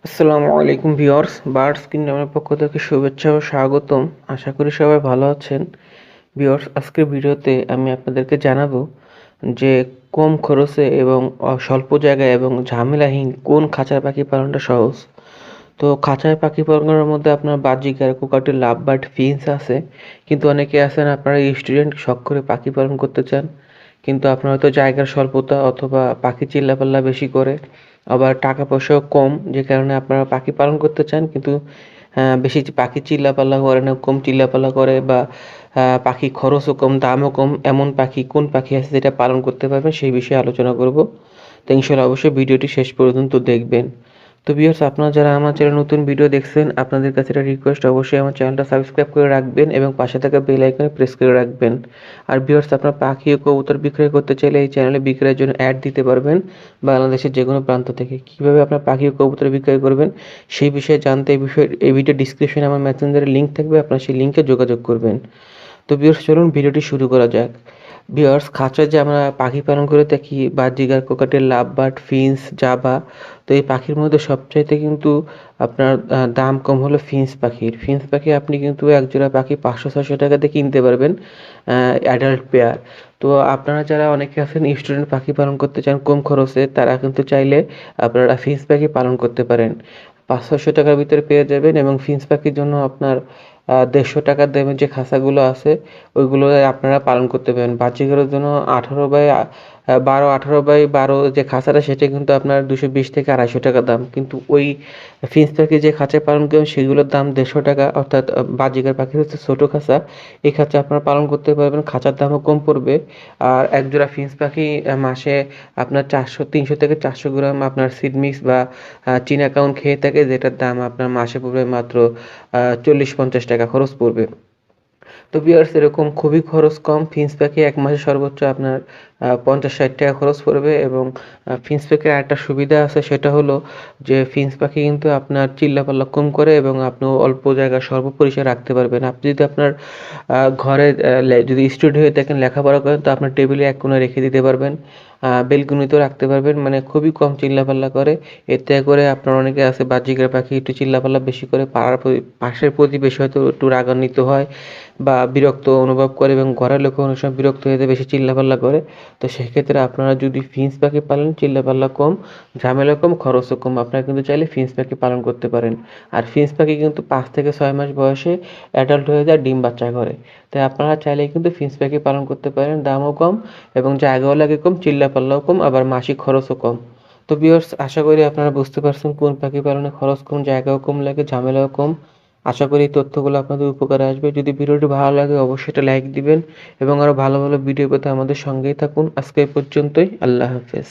আসসালামু আলাইকুম viewers, birds কিংডমের পক্ষ থেকে শুভেচ্ছা ও স্বাগতম। আশা করি সবাই ভালো আছেন। ভিউয়ার্স, আজকের ভিডিওতে আমি আপনাদেরকে জানাবো যে কম খরচে এবং স্বল্প জায়গায় এবং ঝামেলাহীন কোন খাঁচার পাখি পালনটা সহজ। তো খাঁচায় পাখি পালনের মধ্যে আপনার বাজিকার, কোকাটেল, লাভবার্ড, ফিঞ্চ আছে। কিন্তু অনেকে আছেন আপনারা স্টুডেন্ট, শখ করে পাখি পালন করতে চান, কিন্তু আপনার হয়তো জায়গার স্বল্পতা অথবা পাখি চিল্লাপাল্লা বেশি করে, আবার টাকা পয়সাও কম, যে কারণে আপনারা পাখি পালন করতে চান কিন্তু বেশি পাখি চিল্লাপাল্লা করে না, কম চিল্লাপাল্লা করে, বা পাখি খরচও কম, দামও কম, এমন পাখি কোন পাখি আছে যেটা পালন করতে পারবেন সেই বিষয়ে আলোচনা করব। তো ইনশাল্লাহ অবশ্যই ভিডিওটি শেষ পর্যন্ত দেখবেন। তো ভিউয়ার্স, আপনারা যারা আমার চ্যানেলে নতুন ভিডিও দেখছেন, আপনাদের কাছে একটা রিকোয়েস্ট, অবশ্যই আমার চ্যানেলটা সাবস্ক্রাইব করে রাখবেন এবং পাশে থাকা বেল আইকনে প্রেস করে রাখবেন। আর ভিউয়ার্স, আপনার পাখি ও কবুতর বিক্রয় করতে চাইলে এই চ্যানেলে বিক্রয়ের জন্য অ্যাড দিতে পারবেন বাংলাদেশের যে কোনো প্রান্ত থেকে। কীভাবে আপনার পাখি ও কবুতর বিক্রয় করবেন সেই বিষয়ে জানতে এই ভিডিও ডিসক্রিপশনে আমার মেসেঞ্জারের লিঙ্ক থাকবে, আপনারা সেই লিঙ্কে যোগাযোগ করবেন। তো ভিউয়ার্স, চলুন ভিডিওটি শুরু করা যাক। ভিউয়ার্স, খাঁচায় যে আমরা পাখি পালন করে থাকি, বাজিগার, কোকাটেল, লাভবার্ড, ফিঞ্চ, জাবা, তো এই পাখির মধ্যে সবচাইতে কিন্তু আপনার দাম কম হলো ফিঞ্চ পাখির। ফিঞ্চ পাখি আপনি কিন্তু এক জোড়া পাখি 500-600 টাকাতে কিনতে পারবেন, অ্যাডাল্ট পেয়ার। তো আপনারা যারা অনেকে আছেন স্টুডেন্ট, পাখি পালন করতে চান কম খরচে, তারা কিন্তু চাইলে আপনারা ফিঞ্চ পাখি পালন করতে পারেন। 500-600 টাকার ভিতরে পেয়ে যাবেন এবং ফিঞ্চ পাখির জন্য আপনার 150 টাকার দামের যে খাঁচাগুলো আছে ওইগুলো আপনারা পালন করতে পারেন। বাচ্চাগুলোর জন্য 18 যে খাঁচাটা, সেটা কিন্তু আপনার 220 থেকে 250 টাকা দাম। কিন্তু ওই ফিঞ্চ পাখি যে খাঁচায় পালন করবেন সেগুলোর দাম 150 টাকা, অর্থাৎ বাজিগার পাখি হচ্ছে ছোটো খাঁচা। এই খাঁচা আপনারা পালন করতে পারবেন, খাঁচার দামও কম পড়বে। আর এক জোড়া ফিঞ্চ পাখি মাসে আপনার 300 থেকে 400 গ্রাম আপনার সিড মিক্স বা চীনা কাউন খেয়ে থাকে, যেটার দাম আপনার মাসে পড়বে মাত্র 40-50 টাকা খরচ পড়বে। তো ভিউয়ার্স, এরকম খুবই খরচ কম। ফিঞ্চ পাখি এক মাসে সর্বোচ্চ আপনার 50-60 টাকা খরচ পড়বে। এবং ফিঞ্চ পাখির আরেকটা সুবিধা আছে, সেটা হলো যে ফিঞ্চ পাখি কিন্তু আপনার চিল্লাপাল্লা কম করে এবং আপনি অল্প জায়গা স্বল্প পরিসরে রাখতে পারবেন। আপনি যদি আপনার ঘরে যদি স্টুডেন্ট হয়ে থাকেন, লেখাপড়া করেন, তো আপনার টেবিলে এক কোণে রেখে দিতে পারবেন, বেলকুনিতেও রাখতে পারবেন, মানে খুবই কম চিল্লাপাল্লা করে। এতে করে আপনার অনেকে আছে বাজিগার পাখি একটু চিল্লাপাল্লা বেশি করে, পাশের প্রতিবেশী হয়তো একটু রাগান্বিত হয় বা বিরক্ত অনুভব করে এবং ঘরের লোকও অনেক সময় বিরক্ত হয়ে যায় বেশি চিল্লাপাল্লা করে। তো সেক্ষেত্রে আপনারা যদি ফিঞ্চ পাখি পালেন, চিল্লাপাল্লা কম, ঝামেলা কম, খরচও কম, আপনারা কিন্তু চাইলে ফিঞ্চ পাখি পালন করতে পারেন। আর ফিঞ্চ পাখি কিন্তু 5 থেকে 6 মাস বয়সে অ্যাডাল্ট হয়ে যায়, ডিম বাচ্চা করে। তাই আপনারা চাইলে কিন্তু ফিঞ্চ পাখি পালন করতে পারেন, দামও কম এবং জায়গাও লাগে কম, চিল্লাপাল্লাও কম, আবার মাসিক খরচও কম। তো ভিউয়ার্স, আশা করি আপনারা বুঝতে পারছেন কোন পাখি পালনে খরচ কম, জায়গাও কম লাগে, ঝামেলাও কম। আশা করি এই তথ্যগুলো আপনাদের উপকারে আসবে। যদি ভিডিওটি ভালো লাগে অবশ্যই একটা লাইক দিবেন এবং আরও ভালো ভালো ভিডিও পেতে আমাদের সঙ্গেই থাকুন। আজকে এই পর্যন্তই। আল্লাহ হাফেজ।